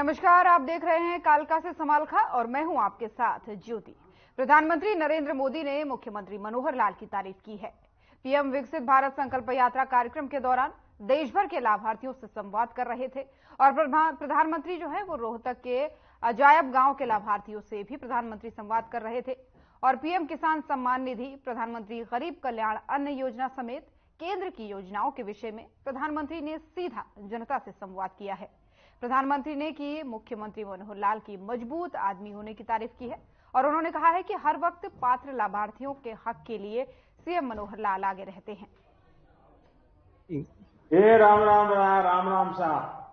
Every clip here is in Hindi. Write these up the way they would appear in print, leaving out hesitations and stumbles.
नमस्कार, आप देख रहे हैं कालका से समालखा और मैं हूं आपके साथ ज्योति। प्रधानमंत्री नरेंद्र मोदी ने मुख्यमंत्री मनोहर लाल की तारीफ की है। पीएम विकसित भारत संकल्प यात्रा कार्यक्रम के दौरान देश भर के लाभार्थियों से संवाद कर रहे थे और प्रधानमंत्री जो है वो रोहतक के अजायब गांव के लाभार्थियों से भी प्रधानमंत्री संवाद कर रहे थे। और पीएम किसान सम्मान निधि, प्रधानमंत्री गरीब कल्याण अन्न योजना समेत केंद्र की योजनाओं के विषय में प्रधानमंत्री ने सीधा जनता से संवाद किया है। प्रधानमंत्री ने की मुख्यमंत्री मनोहर लाल की मजबूत आदमी होने की तारीफ की है और उन्होंने कहा है कि हर वक्त पात्र लाभार्थियों के हक के लिए सीएम मनोहर लाल आगे रहते हैं। राम राम साहब।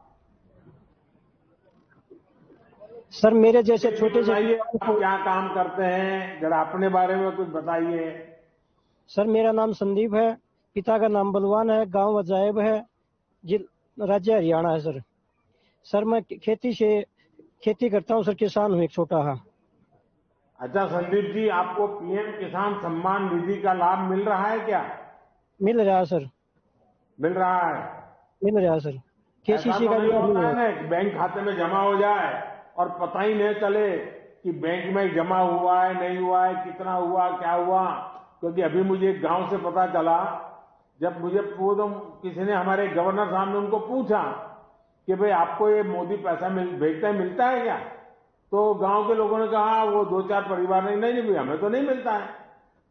सर, मेरे जैसे छोटे से क्या काम करते हैं, जरा अपने बारे में कुछ बताइए। सर, मेरा नाम संदीप है, पिता का नाम बलवान है, गांव अजायब है, राज्य हरियाणा है। सर मैं खेती करता हूं सर, किसान हूं एक छोटा। हाँ। अच्छा संदीप जी, आपको पीएम किसान सम्मान निधि का लाभ मिल रहा है क्या? मिल रहा है सर। मिल रहा है? मिल रहा है सर। केसीसी का भी होता है ना, बैंक खाते में जमा हो जाए और पता ही नहीं चले कि बैंक में जमा हुआ है नहीं हुआ है, कितना हुआ क्या हुआ। क्योंकि अभी मुझे एक गांव से पता चला, जब मुझे किसी ने, हमारे गवर्नर साहब ने उनको पूछा कि भाई आपको ये मोदी पैसा भेजता है, मिलता है क्या? तो गांव के लोगों ने कहा, वो 2-4 परिवार ने, नहीं भाई हमें तो नहीं मिलता है।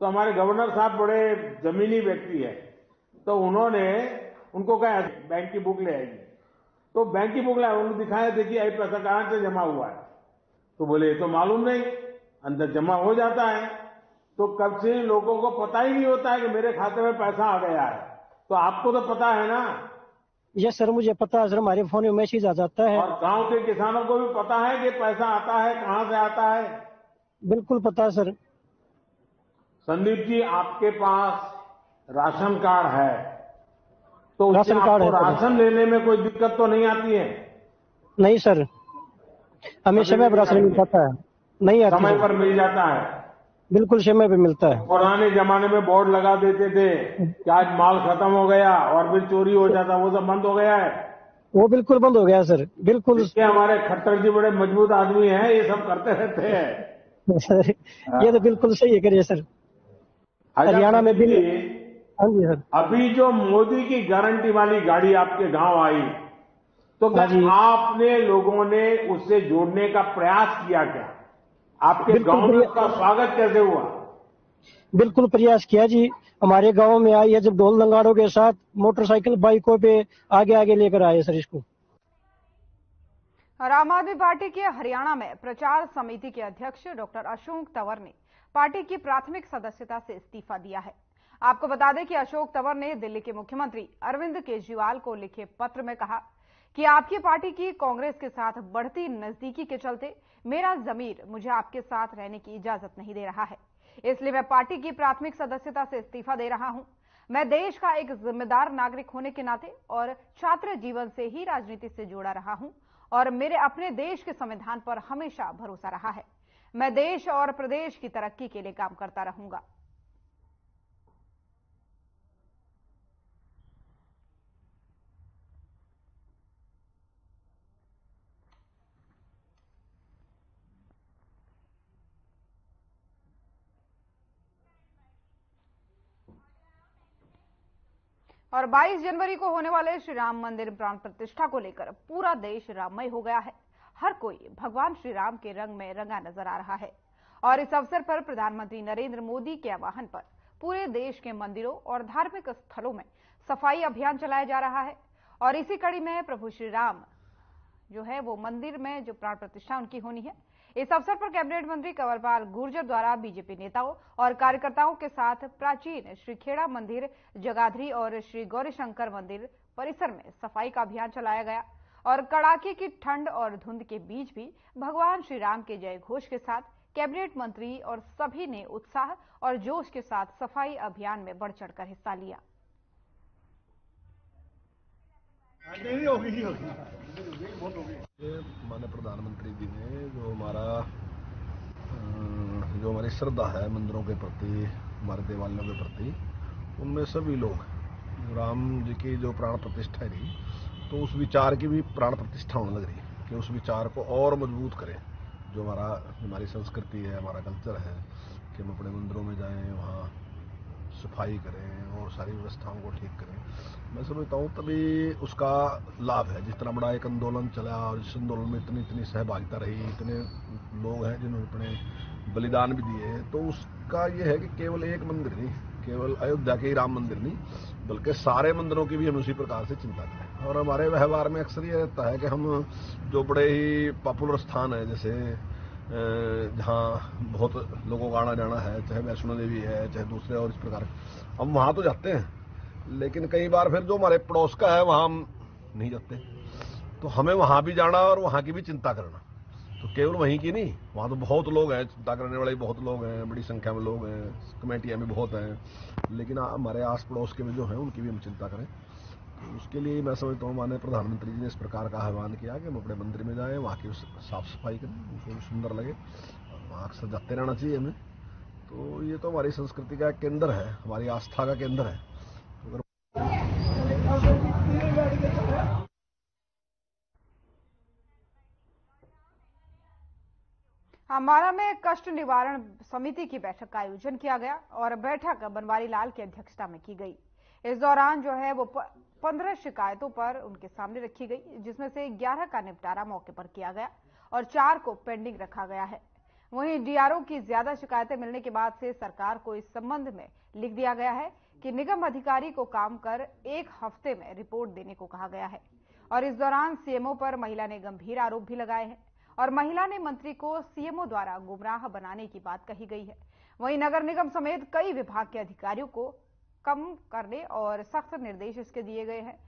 तो हमारे गवर्नर साहब बड़े जमीनी व्यक्ति है, तो उन्होंने उनको कहा बैंक की बुक ले आएगी। तो बैंक की बुक लाए, उनको दिखाया, देखिए ये पैसा कहां से जमा हुआ है। तो बोले ये तो मालूम नहीं, अंदर जमा हो जाता है। तो कब से लोगों को पता ही नहीं होता है कि मेरे खाते में पैसा आ गया है। तो आपको तो पता है ना? यस सर, मुझे पता है सर, हमारे फोन में मैसेज आ जाता है। और गांव के किसानों को भी पता है कि पैसा आता है, कहां से आता है? बिल्कुल पता है सर। संदीप जी, आपके पास राशन कार्ड है, तो उससे राशन कार्ड आपको है, राशन लेने में कोई दिक्कत तो नहीं आती है? नहीं सर, हमें समय पर राशन मिल जाता है। नहीं आती, समय पर मिल जाता है? बिल्कुल समय पे मिलता है। पुराने जमाने में बोर्ड लगा देते थे कि आज माल खत्म हो गया और फिर चोरी हो जाता, वो सब बंद हो गया है? वो बिल्कुल बंद हो गया सर, बिल्कुल। हमारे खट्टर जी बड़े मजबूत आदमी हैं, ये सब करते रहते हैं। सर ये तो बिल्कुल सही है, करिए सर। हरियाणा में भी। हाँ जी सर। अभी जो मोदी की गारंटी वाली गाड़ी आपके गांव आई, तो क्या आपने लोगों ने उससे जोड़ने का प्रयास किया क्या? आपके गांव में उसका स्वागत कैसे हुआ? बिल्कुल प्रयास किया जी, हमारे गांव में आई है, जब ढोल नगाड़ों के साथ मोटरसाइकिल बाइकों पे आगे लेकर आए सर इसको। आम आदमी पार्टी के हरियाणा में प्रचार समिति के अध्यक्ष डॉक्टर अशोक तंवर ने पार्टी की प्राथमिक सदस्यता से इस्तीफा दिया है। आपको बता दें कि अशोक तंवर ने दिल्ली के मुख्यमंत्री अरविंद केजरीवाल को लिखे पत्र में कहा कि आपकी पार्टी की कांग्रेस के साथ बढ़ती नजदीकी के चलते मेरा जमीर मुझे आपके साथ रहने की इजाजत नहीं दे रहा है, इसलिए मैं पार्टी की प्राथमिक सदस्यता से इस्तीफा दे रहा हूं। मैं देश का एक जिम्मेदार नागरिक होने के नाते और छात्र जीवन से ही राजनीति से जुड़ा रहा हूं और मेरे अपने देश के संविधान पर हमेशा भरोसा रहा है। मैं देश और प्रदेश की तरक्की के लिए काम करता रहूंगा। और 22 जनवरी को होने वाले श्री राम मंदिर प्राण प्रतिष्ठा को लेकर पूरा देश राममय हो गया है। हर कोई भगवान श्री राम के रंग में रंगा नजर आ रहा है और इस अवसर पर प्रधानमंत्री नरेंद्र मोदी के आह्वान पर पूरे देश के मंदिरों और धार्मिक स्थलों में सफाई अभियान चलाया जा रहा है। और इसी कड़ी में प्रभु श्री राम जो है वो मंदिर में जो प्राण प्रतिष्ठा उनकी होनी है, इस अवसर पर कैबिनेट मंत्री कंवरपाल गुर्जर द्वारा बीजेपी नेताओं और कार्यकर्ताओं के साथ प्राचीन श्री खेड़ा मंदिर, जगाधरी और श्री गौरीशंकर मंदिर परिसर में सफाई का अभियान चलाया गया। और कड़ाके की ठंड और धुंध के बीच भी भगवान श्री राम के जय घोष के साथ कैबिनेट मंत्री और सभी ने उत्साह और जोश के साथ सफाई अभियान में बढ़ चढ़कर हिस्सा लिया। माननीय प्रधानमंत्री जी ने जो हमारी श्रद्धा है मंदिरों के प्रति, हमारे देवालयों के प्रति, उनमें सभी लोग राम जी की जो प्राण प्रतिष्ठा रही, तो उस विचार की भी प्राण प्रतिष्ठा होने लग रही है कि उस विचार को और मजबूत करें। जो हमारी संस्कृति है, हमारा कल्चर है कि हम अपने मंदिरों में जाएं, वहाँ सफाई करें और सारी व्यवस्थाओं को ठीक करें। मैं समझता हूँ तभी उसका लाभ है। जितना बड़ा एक आंदोलन चला और इस आंदोलन में इतनी सहभागिता रही, इतने लोग हैं जिन्होंने अपने बलिदान भी दिए, तो उसका ये है कि केवल एक मंदिर नहीं, केवल अयोध्या के ही राम मंदिर नहीं, बल्कि सारे मंदिरों की भी हम उसी प्रकार से चिंता करें। और हमारे व्यवहार में अक्सर ये रहता है कि हम जो बड़े ही पॉपुलर स्थान है, जैसे जहाँ बहुत लोगों का आना जाना है, चाहे वैष्णो देवी है, चाहे दूसरे और इस प्रकार, हम वहाँ तो जाते हैं, लेकिन कई बार फिर जो हमारे पड़ोस का है वहाँ हम नहीं जाते। तो हमें वहाँ भी जाना और वहाँ की भी चिंता करना, तो केवल वहीं की नहीं, वहाँ तो बहुत लोग हैं, चिंता करने वाले बहुत लोग हैं, बड़ी संख्या में लोग हैं, कमेटियाँ भी बहुत हैं, लेकिन हमारे आस पड़ोस के भी जो हैं उनकी भी हम चिंता करें। तो उसके लिए मैं समझता हूँ माननीय प्रधानमंत्री जी ने इस प्रकार का आह्वान किया कि हम अपने मंदिर में जाएं, वहाँ की साफ सफाई करें, उनको भी सुंदर लगे, वहाँ अक्सर जाते रहना चाहिए हमें। तो ये तो हमारी संस्कृति का केंद्र है, हमारी आस्था का केंद्र है। अम्बाला में कष्ट निवारण समिति की बैठक का आयोजन किया गया और बैठक बनवारी लाल की अध्यक्षता में की गई। इस दौरान जो है वो 15 शिकायतों पर उनके सामने रखी गई, जिसमें से 11 का निपटारा मौके पर किया गया और 4 को पेंडिंग रखा गया है। वहीं डीआरओ की ज्यादा शिकायतें मिलने के बाद से सरकार को इस संबंध में लिख दिया गया है कि निगम अधिकारी को काम कर 1 हफ्ते में रिपोर्ट देने को कहा गया है। और इस दौरान सीएमओ पर महिला ने गंभीर आरोप भी लगाए हैं और महिला ने मंत्री को सीएमओ द्वारा गुमराह बनाने की बात कही गई है। वहीं नगर निगम समेत कई विभाग के अधिकारियों को कम करने और सख्त निर्देश इसके दिए गए हैं।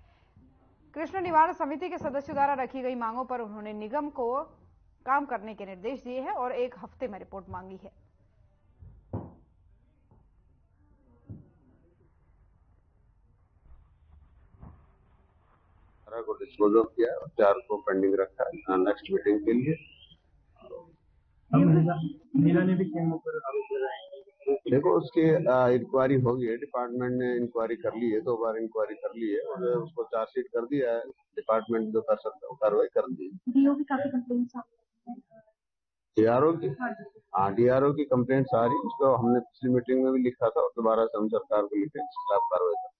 कृष्ण निवारण समिति के सदस्यों द्वारा रखी गई मांगों पर उन्होंने निगम को काम करने के निर्देश दिए हैं और 1 हफ्ते में रिपोर्ट मांगी है। को डिस्पोज ऑफ किया और 4 को पेंडिंग रखा है नेक्स्ट मीटिंग के लिए। मीरा ने भी सीएमओ पर आरोप लगाए। देखो उसकी इंक्वायरी होगी है, डिपार्टमेंट ने इंक्वायरी कर ली है, 2 बार इंक्वायरी कर ली है और उसको चार्जशीट कर दिया है। डिपार्टमेंट जो कर सकता है कार्रवाई कर दी। डीओ की काफी कंप्लेंट्स डीआरओ की डीआरओ की कंप्लेंट्स आ रही, उसको हमने पिछली मीटिंग में भी लिखा था और दोबारा से हम सरकार को लिखे खिलाफ कार्रवाई कर।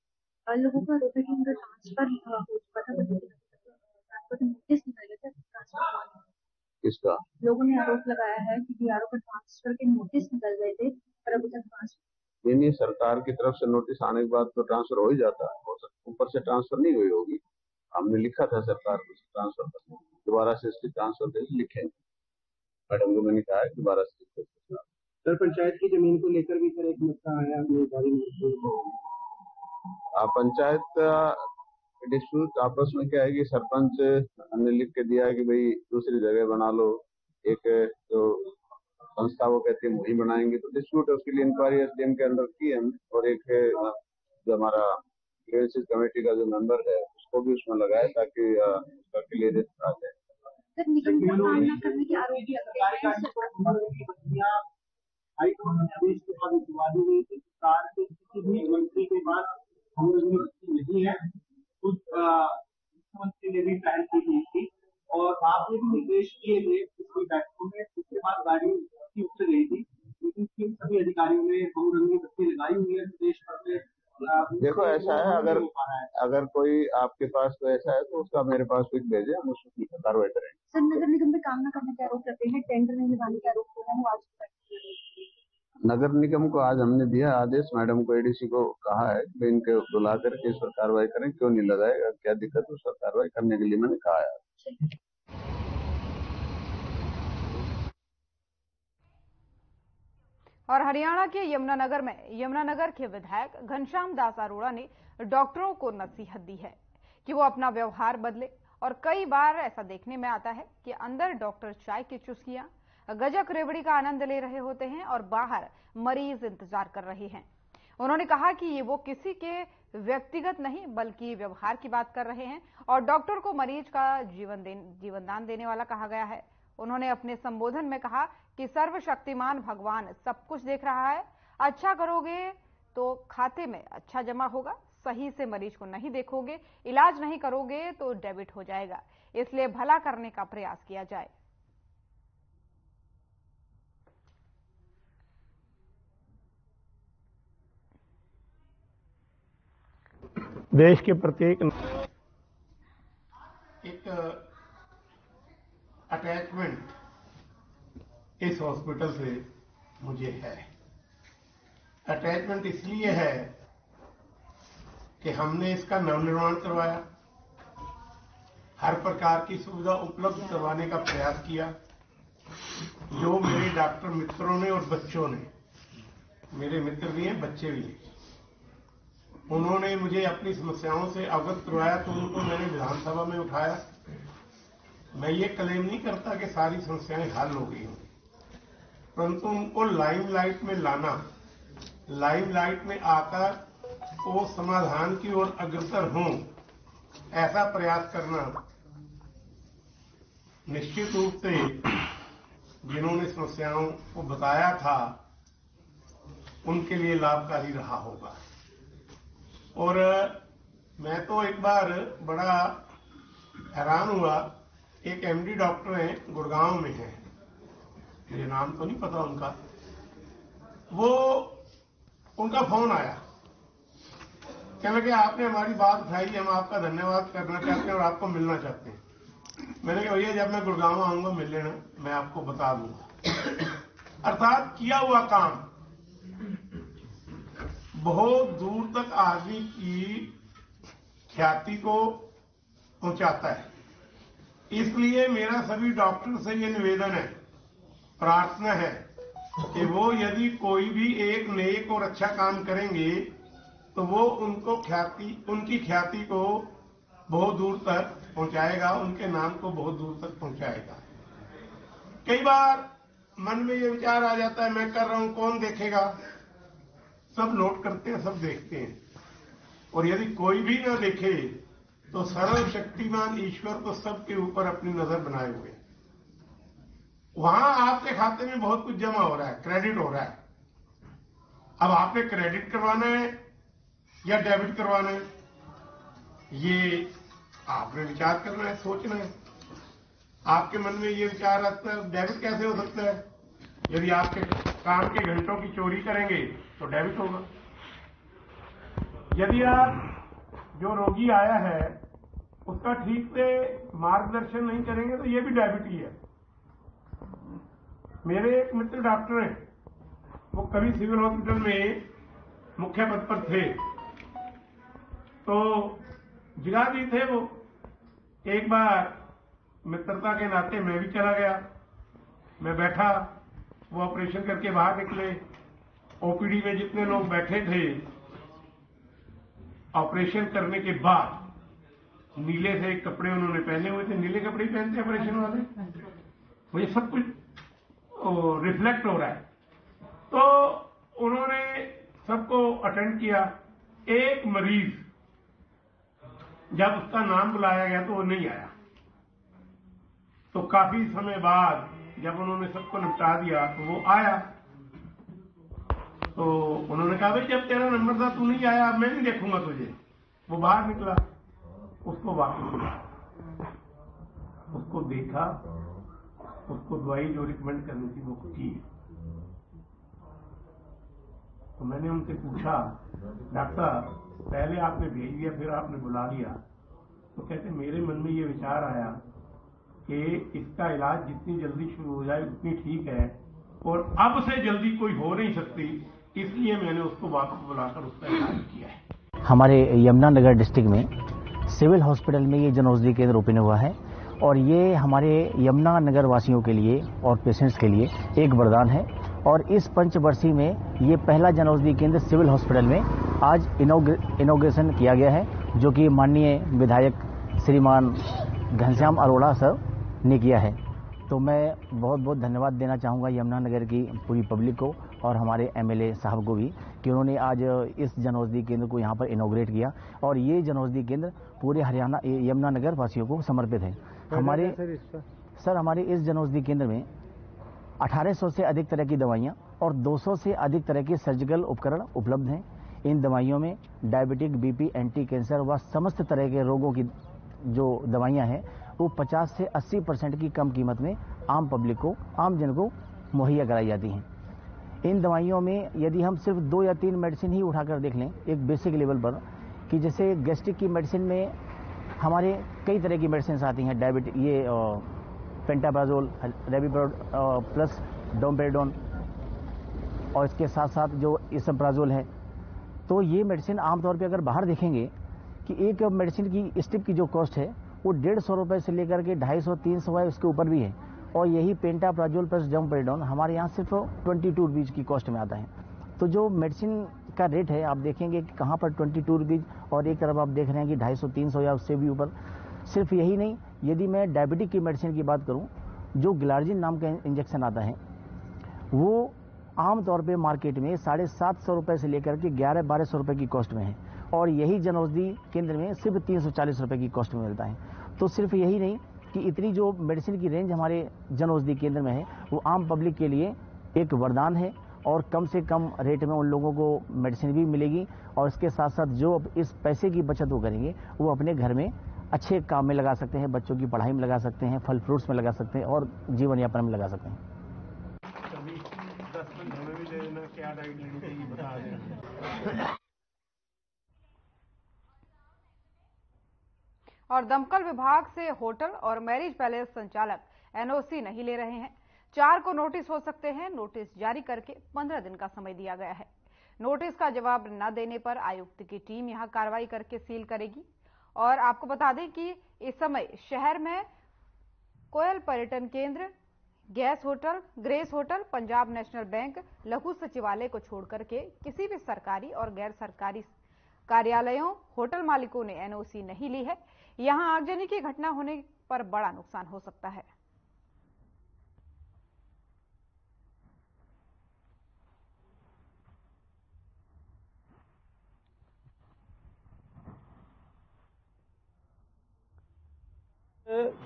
लोगों का आरोप है कि उनका ट्रांसफर हो चुका था, नोटिस निकाले थे ट्रांसफर। इसका लोगों ने आरोप लगाया है कि डीआरओ का ट्रांसफर के नोटिस निकल गए थे पर अभी तक ट्रांसफर नहीं, सरकार की तरफ से नोटिस आने के बाद तो ट्रांसफर हो ही जाता है, हो सकता ऊपर से ट्रांसफर नहीं हुई होगी। हमने लिखा था सरकार को ट्रांसफर करने, दोबारा से इसकी ट्रांसफर के लिए लिखेंगे। मैडम को मैंने कहा है दोबारा से। सर पंचायत की जमीन को लेकर भी सर एक मुद्दा आया पंचायत डिस्प्यूट आपस में क्या है कि सरपंच ने लिख के दिया है कि भाई दूसरी जगह बना लो, एक जो संस्था वो कहती है वही बनाएंगे, तो डिस्प्यूट है, उसके लिए इंक्वायरी एसडीएम के अंदर की है और एक जो हमारा क्लियरेंस कमेटी का जो मेंबर है उसको भी उसमें लगाया ताकि उसका क्लियरेंस आ जाए। मंत्री के बाद नहीं है, खुद मुख्यमंत्री ने भी पहल की थी और आपने भी निर्देश दिए थे पिछली बैठकों में, उसके बाद गाड़ी उठ गई थी, लेकिन सभी अधिकारियों ने बहुरंगी बत्ती लगाई हुई है देश भर में। देखो ऐसा है, अगर कोई आपके पास तो ऐसा है तो उसका मेरे पास कुछ भेजे, हम उसकी कार्रवाई करेंगे। सर नगर निगम पे काम न करने के आरोप लगते हैं, टेंडर नहीं लगाने के आरोप हो रहे हैं, आज नगर निगम को आज हमने दिया आदेश, मैडम को एडीसी को कहा है कि इनके बुला करके इस पर कार्रवाई करें, क्यों नहीं लगाएगा, क्या दिक्कत है, उस पर कार्रवाई करने के लिए मैंने कहा है। और हरियाणा के यमुनानगर में यमुनानगर के विधायक घनश्याम दास अरोड़ा ने डॉक्टरों को नसीहत दी है कि वो अपना व्यवहार बदले। और कई बार ऐसा देखने में आता है कि अंदर डॉक्टर चाय की चुस्कियां गजक रेवड़ी का आनंद ले रहे होते हैं और बाहर मरीज इंतजार कर रहे हैं। उन्होंने कहा कि ये वो किसी के व्यक्तिगत नहीं बल्कि व्यवहार की बात कर रहे हैं और डॉक्टर को मरीज का जीवनदान देने वाला कहा गया है। उन्होंने अपने संबोधन में कहा कि सर्वशक्तिमान भगवान सब कुछ देख रहा है, अच्छा करोगे तो खाते में अच्छा जमा होगा, सही से मरीज को नहीं देखोगे, इलाज नहीं करोगे तो डेबिट हो जाएगा। इसलिए भला करने का प्रयास किया जाए। देश के प्रत्येक एक अटैचमेंट इस हॉस्पिटल से मुझे है। अटैचमेंट इसलिए है कि हमने इसका नवनिर्माण करवाया, हर प्रकार की सुविधा उपलब्ध करवाने का प्रयास किया। जो मेरे डॉक्टर मित्रों ने और बच्चों ने, मेरे मित्र भी हैं, बच्चे भी हैं, उन्होंने मुझे अपनी समस्याओं से अवगत करवाया तो उनको मैंने विधानसभा में उठाया। मैं ये क्लेम नहीं करता कि सारी समस्याएं हल हो गई होंगी, परंतु उनको लाइमलाइट में लाना, लाइमलाइट में आकर वो समाधान की ओर अग्रसर हों, ऐसा प्रयास करना निश्चित रूप से जिन्होंने समस्याओं को बताया था उनके लिए लाभकारी रहा होगा। और मैं तो एक बार बड़ा हैरान हुआ, एक एमडी डॉक्टर हैं, गुड़गांव में हैं, मुझे नाम तो नहीं पता उनका, वो उनका फोन आया, कहने लगे आपने हमारी बात उठाई, हम आपका धन्यवाद करना चाहते हैं और आपको मिलना चाहते हैं। मैंने कहा भैया जब मैं गुड़गांव आऊंगा मिल लेना, मैं आपको बता दूंगा। अर्थात किया हुआ काम बहुत दूर तक आदमी की ख्याति को पहुंचाता है। इसलिए मेरा सभी डॉक्टर से ये निवेदन है, प्रार्थना है कि वो यदि कोई भी एक नेक और अच्छा काम करेंगे तो वो उनकी ख्याति को बहुत दूर तक पहुंचाएगा, उनके नाम को बहुत दूर तक पहुंचाएगा। कई बार मन में ये विचार आ जाता है मैं कर रहा हूं, कौन देखेगा? सब नोट करते हैं, सब देखते हैं, और यदि कोई भी न देखे तो सर्वशक्तिमान ईश्वर तो सबके ऊपर अपनी नजर बनाए हुए, वहां आपके खाते में बहुत कुछ जमा हो रहा है, क्रेडिट हो रहा है। अब आपने क्रेडिट करवाना है या डेबिट करवाना है, ये आपने विचार करना है, सोचना है। आपके मन में ये विचार आता है डेबिट कैसे हो सकता है? यदि आपके काम के घंटों की चोरी करेंगे तो डेबिट होगा। यदि आप जो रोगी आया है उसका ठीक से मार्गदर्शन नहीं करेंगे तो ये भी डेबिट ही है। मेरे एक मित्र डॉक्टर हैं, वो कभी सिविल हॉस्पिटल में मुख्य पद पर थे, तो जिगाजी थे वो। एक बार मित्रता के नाते मैं भी चला गया, मैं बैठा, वो ऑपरेशन करके बाहर निकले। ओपीडी में जितने लोग बैठे थे, ऑपरेशन करने के बाद नीले से कपड़े उन्होंने पहने हुए थे, नीले कपड़े पहनते ऑपरेशन वाले, मुझे सब कुछ रिफ्लेक्ट हो रहा है। तो उन्होंने सबको अटेंड किया। एक मरीज जब उसका नाम बुलाया गया तो वो नहीं आया, तो काफी समय बाद जब उन्होंने सबको निपटा दिया तो वो आया। तो उन्होंने कहा भाई जब तेरा नंबर था तू नहीं आया, अब मैं नहीं देखूंगा तुझे। वो बाहर निकला, उसको वापस बुलाया, उसको देखा, उसको दवाई जो रिकमेंड करनी थी वो की। तो मैंने उनसे पूछा डॉक्टर पहले आपने भेज दिया फिर आपने बुला लिया, तो कहते मेरे मन में ये विचार आया कि इसका इलाज जितनी जल्दी शुरू हो जाए उतनी ठीक है, और अब से जल्दी कोई हो नहीं सकती, इसलिए मैंने उसको वापस बुलाकर उसका इलाज किया है। हमारे यमुनानगर डिस्ट्रिक्ट में सिविल हॉस्पिटल में ये जन औषधि केंद्र ओपन हुआ है, और ये हमारे यमुनानगर वासियों के लिए और पेशेंट्स के लिए एक वरदान है। और इस पंचवर्षीय में ये पहला जन औषधि केंद्र सिविल हॉस्पिटल में आज इनॉग्रेशन किया गया है, जो कि माननीय विधायक श्रीमान घनश्याम अरोड़ा सर ने किया है। तो मैं बहुत बहुत धन्यवाद देना चाहूँगा यमुनानगर की पूरी पब्लिक को और हमारे एमएलए साहब को भी कि उन्होंने आज इस जन औषधि केंद्र को यहाँ पर इनॉग्रेट किया, और ये जन औषधि केंद्र पूरे हरियाणा यमुनानगर वासियों को समर्पित है। हमारे इस जन औषधि केंद्र में 1800 से अधिक तरह की दवाइयाँ और 200 से अधिक तरह के सर्जिकल उपकरण उपलब्ध हैं। इन दवाइयों में डायबिटिक, बीपी, एंटी कैंसर व समस्त तरह के रोगों की जो दवाइयां हैं वो 50 से 80% की कम कीमत में आम पब्लिक को, आम जन को मुहैया कराई जाती हैं। इन दवाइयों में यदि हम सिर्फ 2 या 3 मेडिसिन ही उठाकर देख लें एक बेसिक लेवल पर, कि जैसे गैस्ट्रिक की मेडिसिन में हमारे कई तरह की मेडिसिन आती हैं, डायबिटिक, ये पेंटाप्राजोल, रेबिप्रोड प्लस डोमपेरिडोन, और इसके साथ साथ जो इसमप्राजोल है। तो ये मेडिसिन आमतौर पे अगर बाहर देखेंगे कि एक मेडिसिन की स्ट्रिप की जो कॉस्ट है वो 150 रुपये से लेकर के 250-300 है, उसके ऊपर भी है। और यही पेंटाप्राजोल प्लस डोमपेरिडोन हमारे यहाँ सिर्फ 22 रुपीज़ की कॉस्ट में आता है। तो जो मेडिसिन का रेट है आप देखेंगे कि कहाँ पर 22 रुपीज़, और एक तरफ आप देख रहे हैं कि 250-300 या उससे भी ऊपर। सिर्फ यही नहीं, यदि मैं डायबिटिक की मेडिसिन की बात करूं, जो ग्लार्जिन नाम का इंजेक्शन आता है वो आमतौर पे मार्केट में 750 रुपये से लेकर के 1100-1200 रुपये की कॉस्ट में है, और यही जन औषधि केंद्र में सिर्फ 340 रुपये की कॉस्ट में मिलता है। तो सिर्फ यही नहीं कि इतनी जो मेडिसिन की रेंज हमारे जन औषधि केंद्र में है वो आम पब्लिक के लिए एक वरदान है, और कम से कम रेट में उन लोगों को मेडिसिन भी मिलेगी, और इसके साथ साथ जो इस पैसे की बचत वो करेंगे वो अपने घर में अच्छे काम में लगा सकते हैं, बच्चों की पढ़ाई में लगा सकते हैं, फल फ्रूट्स में लगा सकते हैं, और जीवन यापन में लगा सकते हैं। कभी 10 मिनट हमें भी दे देना, क्या डाइट लेनी चाहिए बता देना। और दमकल विभाग से होटल और मैरिज पैलेस संचालक एनओसी नहीं ले रहे हैं। 4 को नोटिस हो सकते हैं। नोटिस जारी करके 15 दिन का समय दिया गया है। नोटिस का जवाब न देने पर आयुक्त की टीम यहां कार्रवाई करके सील करेगी। और आपको बता दें कि इस समय शहर में कोयल पर्यटन केंद्र, gas hotel, grace hotel, Punjab national bank, लघु सचिवालय को छोड़कर के किसी भी सरकारी और गैर सरकारी कार्यालयों, होटल मालिकों ने एनओसी नहीं ली है। यहां आगजनी की घटना होने पर बड़ा नुकसान हो सकता है।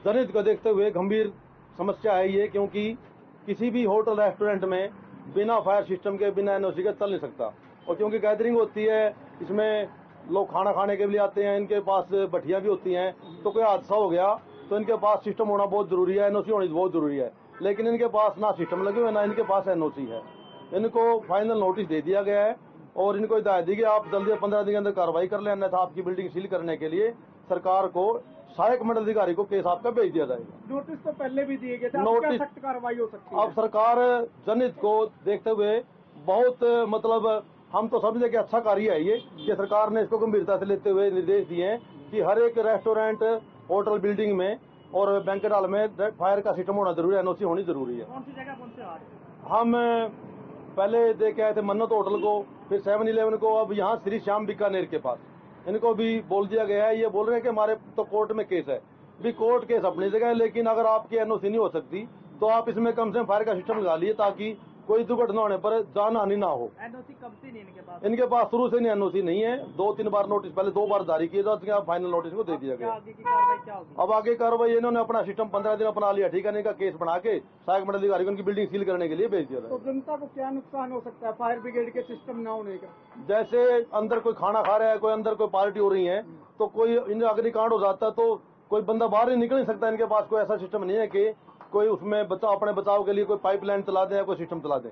जनहित को देखते हुए गंभीर समस्या है ये, क्योंकि किसी भी होटल रेस्टोरेंट में बिना फायर सिस्टम के, बिना एनओसी के चल नहीं सकता। और क्योंकि गैदरिंग होती है, इसमें लोग खाना खाने के लिए आते हैं, इनके पास भट्टियां भी होती हैं, तो कोई हादसा हो गया तो इनके पास सिस्टम होना बहुत जरूरी है, एनओसी होनी बहुत जरूरी है। लेकिन इनके पास ना सिस्टम लगे हुए, ना इनके पास एनओसी है। इनको फाइनल नोटिस दे दिया गया है और इनको हिदायत दी कि आप जल्दी 15 दिन के अंदर कार्रवाई कर लें, अन्यथा आपकी बिल्डिंग सील करने के लिए सरकार को सहायक मंडल अधिकारी को केस आपका भेज दिया जाएगा। नोटिस तो पहले भी दिए गए थे, नोटिस सख्त कार्रवाई हो सकती है। अब सरकार जनहित को देखते हुए बहुत मतलब हम तो समझे कि अच्छा कार्य है ये, कि सरकार ने इसको गंभीरता से लेते हुए निर्देश दिए हैं कि हर एक रेस्टोरेंट, होटल बिल्डिंग में और बैंकेट हॉल में फायर का सिस्टम होना जरूरी है, एनओसी होनी जरूरी है। कौन सी जगह कौन से आज हम पहले दे के आए थे मन्नत होटल को, फिर 7-11 को, अब यहाँ श्री श्याम बीकानेर के पास इनको भी बोल दिया गया है। ये बोल रहे हैं कि हमारे तो कोर्ट में केस है। भी कोर्ट केस अपनी जगह है, लेकिन अगर आपकी एनओसी नहीं हो सकती तो आप इसमें कम से कम फायर का सिस्टम लगा लिए, ताकि कोई दुर्घटना होने पर जान हानि ना हो। एनओसी कब से नहीं इनके पास शुरू से नहीं एनओसी नहीं है। 2-3 बार नोटिस, पहले 2 बार जारी किए जाते, फाइनल नोटिस को दे दिया गया। आगे की कार्रवाई क्या होगी? अब आगे कार्रवाई इन्होंने अपना सिस्टम 15 दिन अपना लिया, ठीक है, इनका केस बना के सहायक मंडल अधिकारी को उनकी बिल्डिंग सील करने के लिए भेज दिया। तो जनता को क्या नुकसान हो सकता है फायर ब्रिगेड के सिस्टम न होने का? जैसे अंदर कोई खाना खा रहा है, कोई अंदर कोई पार्टी हो रही है, तो कोई इनका अग्निकांड हो जाता है तो कोई बंदा बाहर ही निकल नहीं सकता। इनके पास कोई ऐसा सिस्टम नहीं है कि कोई उसमें अपने बचाव के लिए कोई पाइपलाइन चला दे या कोई सिस्टम चला दे।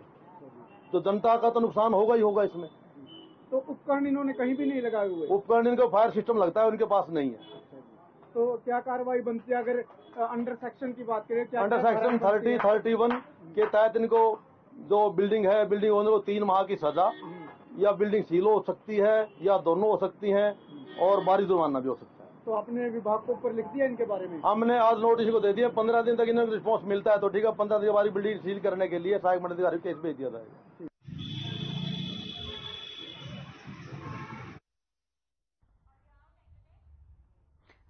तो जनता का तो नुकसान होगा ही होगा इसमें। तो उपकरण इन्होंने कहीं भी नहीं लगाए हुए? उपकरण इनको फायर सिस्टम लगता है, उनके पास नहीं है। तो क्या कार्रवाई बनती है अगर अंडर सेक्शन की बात करें? अंडर सेक्शन 30-31 के तहत इनको जो बिल्डिंग है, बिल्डिंग ओनर को 3 माह की सजा या बिल्डिंग सील हो सकती है या दोनों हो सकती हैं, और भारी जुर्माना भी हो सकता है। तो आपने विभाग को ऊपर लिख दिया इनके बारे में? हमने आज नोटिस को दे दिया। 15 दिन तक इन्हें रिस्पॉन्स मिलता है तो ठीक है, 15 दिन के बाद बिल्डिंग सील करने के लिए सहायक मंडल अधिकारी को केस भेज दिया जाएगा।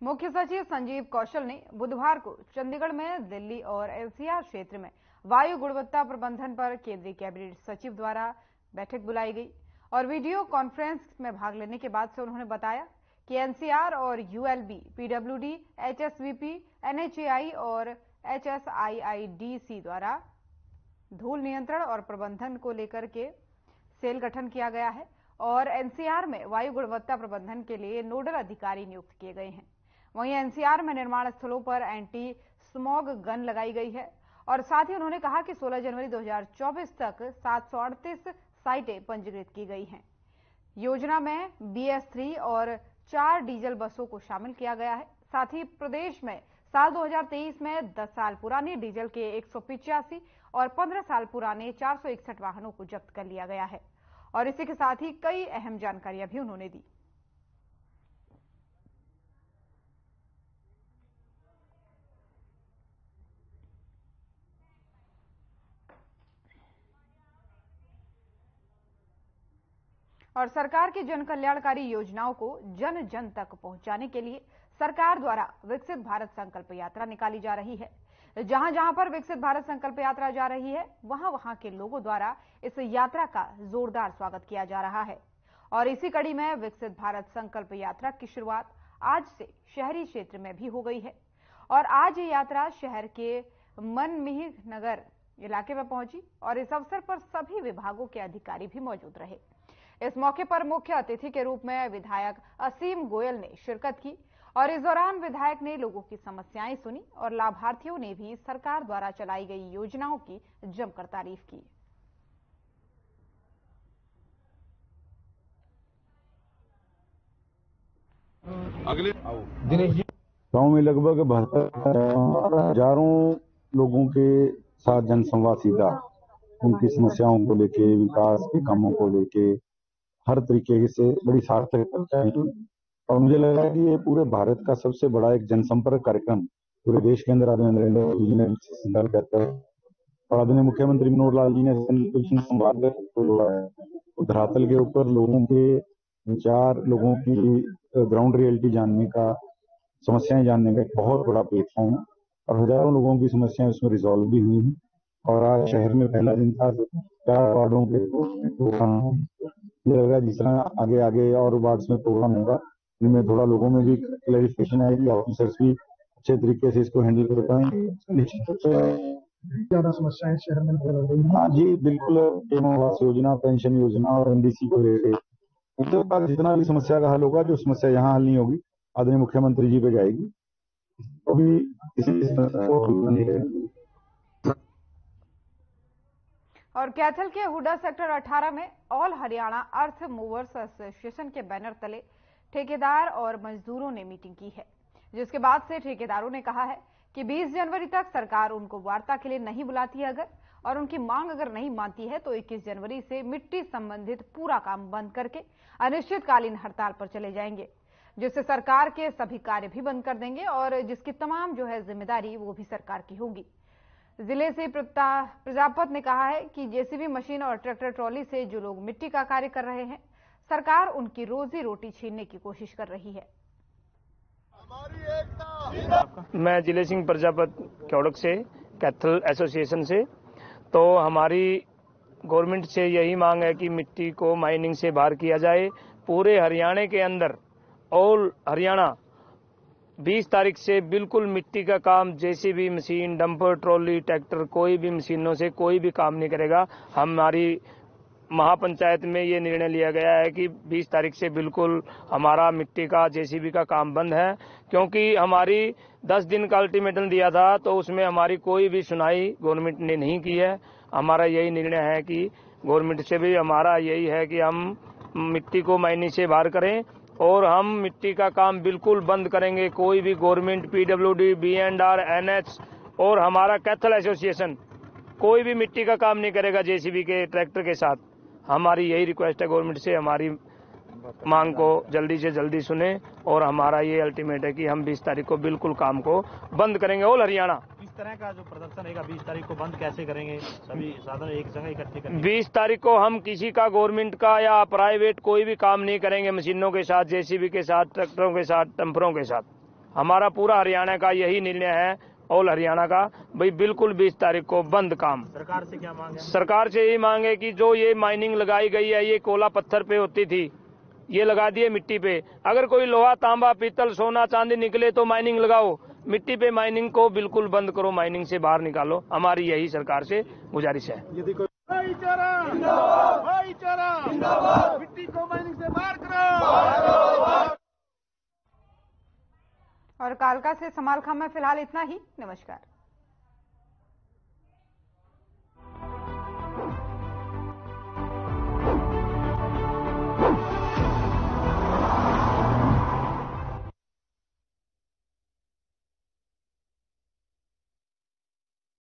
मुख्य सचिव संजीव कौशल ने बुधवार को चंडीगढ़ में दिल्ली और एनसीआर क्षेत्र में वायु गुणवत्ता प्रबंधन पर केंद्रीय कैबिनेट सचिव द्वारा बैठक बुलाई गई और वीडियो कॉन्फ्रेंस में भाग लेने के बाद से उन्होंने बताया कि एनसीआर और यूएलबी, पीडब्ल्यूडी, एचएसवीपी, एनएचएआई और एचएसआईआईडीसी द्वारा धूल नियंत्रण और प्रबंधन को लेकर के सेल गठन किया गया है और एनसीआर में वायु गुणवत्ता प्रबंधन के लिए नोडल अधिकारी नियुक्त किए गए हैं। वहीं एनसीआर में निर्माण स्थलों पर एंटी स्मॉग गन लगाई गई है और साथ ही उन्होंने कहा कि 16 जनवरी 2024 तक 738 साइटें पंजीकृत की गई हैं। योजना में BS3 और 4 डीजल बसों को शामिल किया गया है। साथ ही प्रदेश में साल 2023 में 10 साल पुराने डीजल के 185 और 15 साल पुराने 461 वाहनों को जब्त कर लिया गया है और इसी के साथ ही कई अहम जानकारियां भी उन्होंने दी। और सरकार की जन कल्याणकारी योजनाओं को जन जन तक पहुंचाने के लिए सरकार द्वारा विकसित भारत संकल्प यात्रा निकाली जा रही है। जहां जहां पर विकसित भारत संकल्प यात्रा जा रही है वहां वहां के लोगों द्वारा इस यात्रा का जोरदार स्वागत किया जा रहा है और इसी कड़ी में विकसित भारत संकल्प यात्रा की शुरुआत आज से शहरी क्षेत्र में भी हो गई है और आज ये यात्रा शहर के मनमिहिर नगर इलाके में पहुंची और इस अवसर पर सभी विभागों के अधिकारी भी मौजूद रहे। इस मौके पर मुख्य अतिथि के रूप में विधायक असीम गोयल ने शिरकत की और इस दौरान विधायक ने लोगों की समस्याएं सुनी और लाभार्थियों ने भी सरकार द्वारा चलाई गई योजनाओं की जमकर तारीफ की। अगले गांव में लगभग 72 हजारों लोगों के साथ जनसंवाद सीधा, उनकी समस्याओं को लेके, विकास के कामों को लेके हर तरीके से बड़ी सार्थक चर्चा है और मुझे लग रहा है कि ये पूरे भारत का सबसे बड़ा एक जनसंपर्क कार्यक्रम पूरे देश के अंदर आदरणीय नरेंद्र मोदी जी ने संचालित करता है और आदरणीय मुख्यमंत्री मनोहर लाल जी ने संवाद जोड़ा है। धरातल के ऊपर लोगों के विचार, लोगों की ग्राउंड रियलिटी जानने का, समस्याएं जानने का एक बहुत बड़ा प्लेटफॉर्म है और हजारों लोगों की समस्याएं उसमें रिजॉल्व भी हुई हैं और आज शहर में पहला दिन था 4 वार्डों के प्रोग्राम। मुझे लग रहा है जिस तरह आगे आगे और वार्ड्स में प्रोग्राम होगा इनमें थोड़ा लोगों में भी क्लैरिफिकेशन आएगी, ऑफिसर्स भी अच्छे तरीके से इसको हैंडल कर पाएंगे। ज्यादा समस्याएं शहर में बढ़ रही हैं। हाँ जी बिल्कुल, आवास योजना, पेंशन योजना और NDC को लेकर जितना भी समस्या का हल होगा, जो समस्या यहाँ हल नहीं होगी आदरणीय मुख्यमंत्री जी पे जाएगी, तो भी किसी समस्या को हल नहीं करेंगे। और कैथल के हुडा सेक्टर 18 में ऑल हरियाणा अर्थ मूवर्स एसोसिएशन के बैनर तले ठेकेदार और मजदूरों ने मीटिंग की है, जिसके बाद से ठेकेदारों ने कहा है कि 20 जनवरी तक सरकार उनको वार्ता के लिए नहीं बुलाती है और उनकी मांग अगर नहीं मानती है तो 21 जनवरी से मिट्टी संबंधित पूरा काम बंद करके अनिश्चितकालीन हड़ताल पर चले जाएंगे, जिससे सरकार के सभी कार्य भी बंद कर देंगे और जिसकी तमाम जो है जिम्मेदारी वो भी सरकार की होगी। जिले से प्रजापत ने कहा है कि JCB मशीन और ट्रैक्टर ट्रॉली से जो लोग मिट्टी का कार्य कर रहे हैं, सरकार उनकी रोजी रोटी छीनने की कोशिश कर रही है। मैं जिले सिंह प्रजापत क्योड़क से, कैथल एसोसिएशन से। तो हमारी गवर्नमेंट से यही मांग है कि मिट्टी को माइनिंग से बाहर किया जाए। पूरे हरियाणा के अंदर ऑल हरियाणा 20 तारीख से बिल्कुल मिट्टी का काम JCB machine, dumper, trolley, tractor, कोई भी मशीनों से कोई भी काम नहीं करेगा। हमारी महापंचायत में ये निर्णय लिया गया है कि 20 तारीख से बिल्कुल हमारा मिट्टी का, JCB का काम बंद है, क्योंकि हमारी 10 दिन का अल्टीमेटम दिया था तो उसमें हमारी कोई भी सुनाई गवर्नमेंट ने नहीं की है। हमारा यही निर्णय है कि गवर्नमेंट से भी हमारा यही है कि हम मिट्टी को मायने से बाहर करें और हम मिट्टी का काम बिल्कुल बंद करेंगे। कोई भी गवर्नमेंट, PWD, B&R, NH और हमारा कैथल एसोसिएशन कोई भी मिट्टी का काम नहीं करेगा JCB के ट्रैक्टर के साथ। हमारी यही रिक्वेस्ट है गवर्नमेंट से, हमारी मांग को जल्दी से जल्दी सुने और हमारा ये अल्टीमेट है कि हम 20 तारीख को बिल्कुल काम को बंद करेंगे ऑल हरियाणा। इस तरह का जो प्रदर्शन रहेगा 20 तारीख को बंद कैसे करेंगे? सभी साधन एक जगह इकट्ठे करेंगे। 20 तारीख को हम किसी का गवर्नमेंट का या प्राइवेट कोई भी काम नहीं करेंगे, मशीनों के साथ, JCB के साथ, ट्रैक्टरों के साथ, टम्परों के साथ। हमारा पूरा हरियाणा का यही निर्णय है, ऑल हरियाणा का, भाई बिल्कुल 20 तारीख को बंद काम। सरकार से क्या मांग है? सरकार से यही मांग है कि जो ये माइनिंग लगाई गई है, ये कोला पत्थर पे होती थी, ये लगा दिए मिट्टी पे। अगर कोई लोहा, तांबा, पीतल, सोना, चांदी निकले तो माइनिंग लगाओ, मिट्टी पे माइनिंग को बिल्कुल बंद करो, माइनिंग से बाहर निकालो। हमारी यही सरकार से गुजारिश है। भाईचारा, भाईचारा, मिट्टी को और कालका से समालखा में फिलहाल इतना ही। नमस्कार।